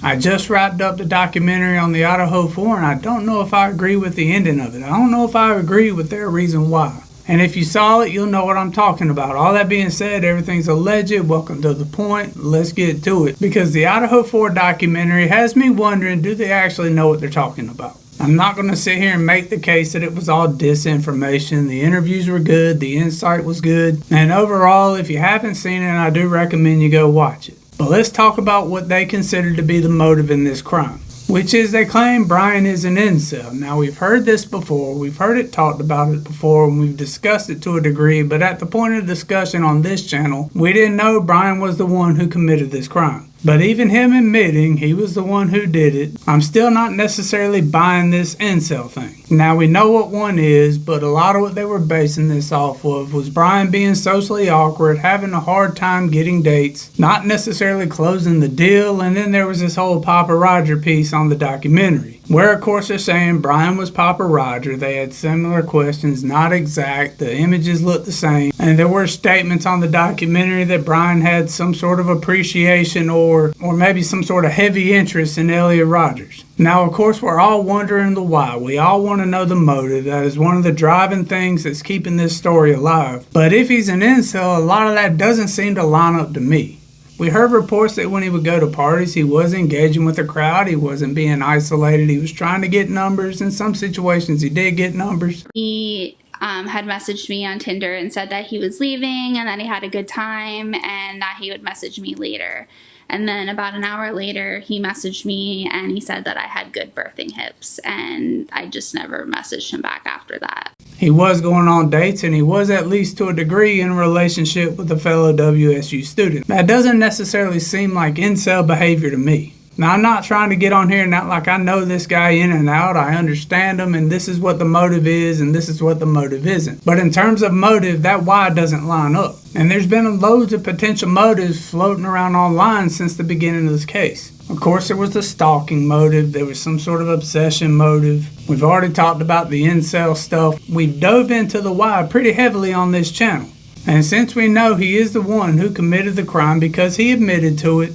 I just wrapped up the documentary on the Idaho 4, and I don't know if I agree with the ending of it. I don't know if I agree with their reason why. And if you saw it, you'll know what I'm talking about. All that being said, everything's alleged. Welcome to the point. Let's get to it. Because the Idaho 4 documentary has me wondering, do they actually know what they're talking about? I'm not going to sit here and make the case that it was all disinformation. The interviews were good. The insight was good. And overall, if you haven't seen it, I do recommend you go watch it. But let's talk about what they consider to be the motive in this crime, which is they claim Bryan is an incel. Now, we've heard this before. We've heard it talked about it before, and we've discussed it to a degree. But at the point of discussion on this channel, we didn't know Bryan was the one who committed this crime. But even him admitting he was the one who did it, I'm still not necessarily buying this incel thing. Now, we know what one is, but a lot of what they were basing this off of was Bryan being socially awkward, having a hard time getting dates, not necessarily closing the deal, and then there was this whole Papa Rodger piece on the documentary, where of course they're saying Bryan was Papa Rodger. They had similar questions, not exact, the images looked the same, and there were statements on the documentary that Bryan had some sort of appreciation or maybe some sort of heavy interest in Elliot Rodgers. Now, of course, we're all wondering the why. We all want to know the motive. That is one of the driving things that's keeping this story alive. But if he's an incel, a lot of that doesn't seem to line up to me. We heard reports that when he would go to parties, he was engaging with the crowd. He wasn't being isolated. He was trying to get numbers. In some situations, he did get numbers. He had messaged me on Tinder and said that he was leaving and that he had a good time and that he would message me later. And then about an hour later, he messaged me and he said that I had good birthing hips, and I just never messaged him back after that. He was going on dates, and he was, at least to a degree, in a relationship with a fellow WSU student. That doesn't necessarily seem like incel behavior to me. Now, I'm not trying to get on here and act like I know this guy in and out. I understand him, and this is what the motive is, and this is what the motive isn't. But in terms of motive, that why doesn't line up. And there's been loads of potential motives floating around online since the beginning of this case. Of course, there was the stalking motive. There was some sort of obsession motive. We've already talked about the incel stuff. We've dove into the why pretty heavily on this channel. And since we know he is the one who committed the crime because he admitted to it,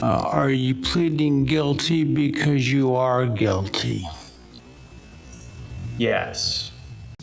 are you pleading guilty because you are guilty? Yes.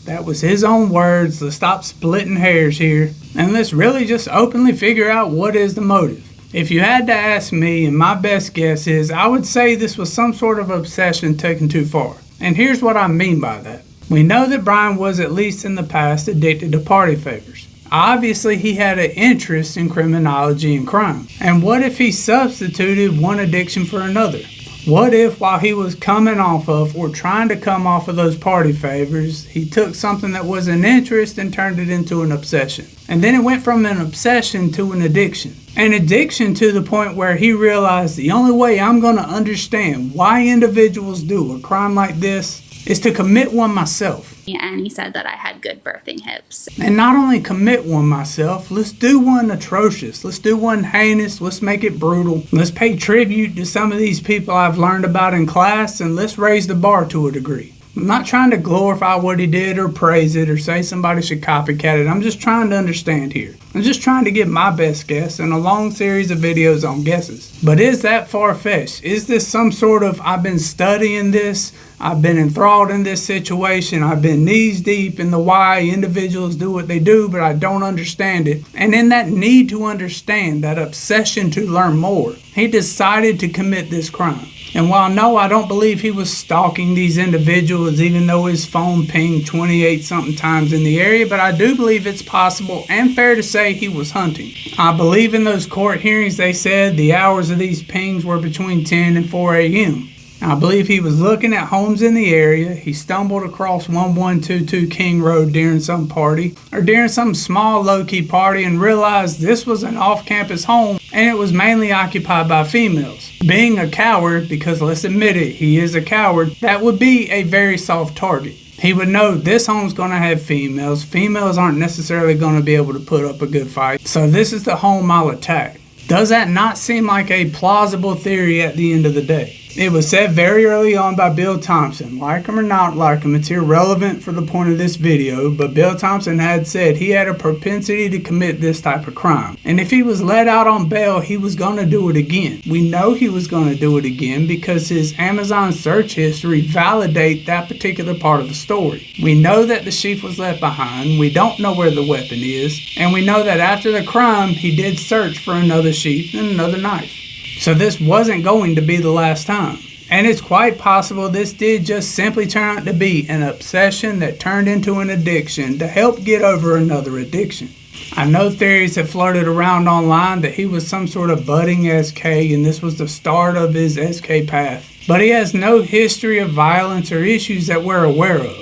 That was his own words. Let's stop splitting hairs here. And let's really just openly figure out what is the motive. If you had to ask me, and my best guess is, I would say this was some sort of obsession taken too far. And here's what I mean by that. We know that Bryan was, at least in the past, addicted to party favors. Obviously, he had an interest in criminology and crime. And what if he substituted one addiction for another? What if, while he was coming off of or trying to come off of those party favors, he took something that was an interest and turned it into an obsession? And then it went from an obsession to an addiction. An addiction to the point where he realized the only way I'm going to understand why individuals do a crime like this is to commit one myself. And he said that I had good birthing hips. And not only commit one myself, let's do one atrocious. Let's do one heinous. Let's make it brutal. Let's pay tribute to some of these people I've learned about in class, and let's raise the bar to a degree. I'm not trying to glorify what he did or praise it or say somebody should copycat it. I'm just trying to understand here. I'm just trying to give my best guess in a long series of videos on guesses. But is that far-fetched? Is this some sort of, I've been studying this, I've been enthralled in this situation, I've been knees deep in the why individuals do what they do, but I don't understand it. And in that need to understand, that obsession to learn more, he decided to commit this crime. And while no, I don't believe he was stalking these individuals, even though his phone pinged 28-something times in the area, but I do believe it's possible and fair to say he was hunting. I believe in those court hearings they said the hours of these pings were between 10 and 4 a.m. I believe he was looking at homes in the area. He stumbled across 1122 King Road during some party, or during some small low-key party, and realized this was an off-campus home and it was mainly occupied by females. Being a coward, because let's admit it, he is a coward, that would be a very soft target. He would know this home's going to have females. Females aren't necessarily going to be able to put up a good fight, so this is the home I'll attack. Does that not seem like a plausible theory at the end of the day? It was said very early on by Bill Thompson. Like him or not like him, it's irrelevant for the point of this video, but Bill Thompson had said he had a propensity to commit this type of crime. And if he was let out on bail, he was going to do it again. We know he was going to do it again because his Amazon search history validates that particular part of the story. We know that the sheath was left behind, we don't know where the weapon is, and we know that after the crime, he did search for another sheath and another knife. So this wasn't going to be the last time. And it's quite possible this did just simply turn out to be an obsession that turned into an addiction to help get over another addiction. I know theories have floated around online that he was some sort of budding SK and this was the start of his SK path. But he has no history of violence or issues that we're aware of.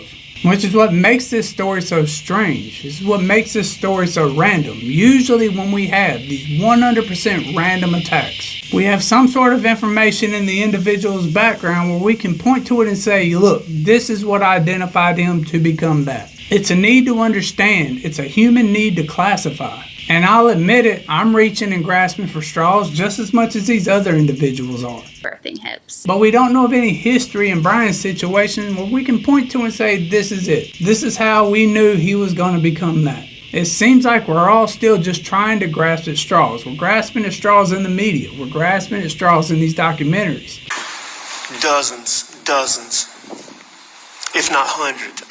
Which is what makes this story so strange. This is what makes this story so random. Usually when we have these 100% random attacks, we have some sort of information in the individual's background where we can point to it and say, look, this is what identified him to become that. It's a need to understand. It's a human need to classify. And I'll admit it, I'm reaching and grasping for straws just as much as these other individuals are. Birthing hips. But we don't know of any history in Bryan's situation where we can point to and say, this is it. This is how we knew he was going to become that. It seems like we're all still just trying to grasp at straws. We're grasping at straws in the media. We're grasping at straws in these documentaries. Dozens, if not hundreds.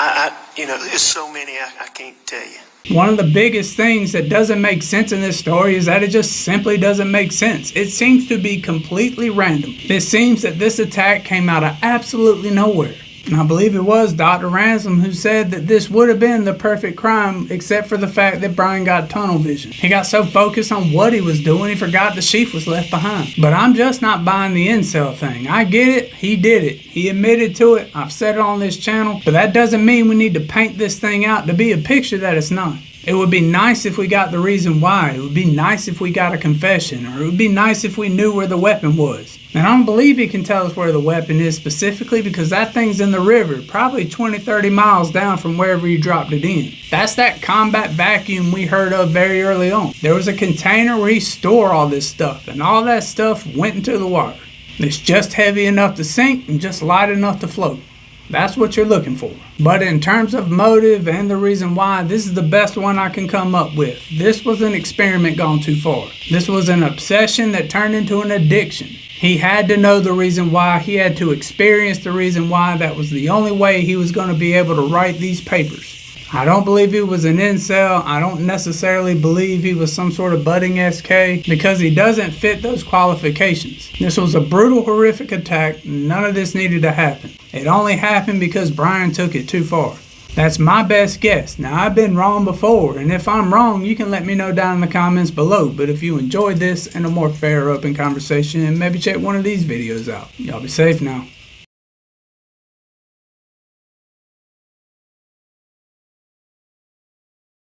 There's so many I can't tell you. One of the biggest things that doesn't make sense in this story is that it just simply doesn't make sense. It seems to be completely random. It seems that this attack came out of absolutely nowhere. And I believe it was Dr. Ransom who said that this would have been the perfect crime except for the fact that Bryan got tunnel vision. He got so focused on what he was doing, he forgot the sheath was left behind. But I'm just not buying the incel thing. I get it. He did it. He admitted to it. I've said it on this channel. But that doesn't mean we need to paint this thing out to be a picture that it's not. It would be nice if we got the reason why. It would be nice if we got a confession. Or it would be nice if we knew where the weapon was. And I don't believe he can tell us where the weapon is specifically because that thing's in the river, probably 20, 30 miles down from wherever you dropped it in. That's that combat vacuum we heard of very early on. There was a container where he stored all this stuff, and all that stuff went into the water. It's just heavy enough to sink and just light enough to float. That's what you're looking for. But in terms of motive and the reason why, this is the best one I can come up with. This was an experiment gone too far. This was an obsession that turned into an addiction. He had to know the reason why. He had to experience the reason why. That was the only way he was going to be able to write these papers. I don't believe he was an incel. I don't necessarily believe he was some sort of budding SK because he doesn't fit those qualifications. This was a brutal, horrific attack. None of this needed to happen. It only happened because Bryan took it too far. That's my best guess. Now, I've been wrong before, and if I'm wrong, you can let me know down in the comments below. But if you enjoyed this and a more fair, open conversation, maybe check one of these videos out. Y'all be safe now.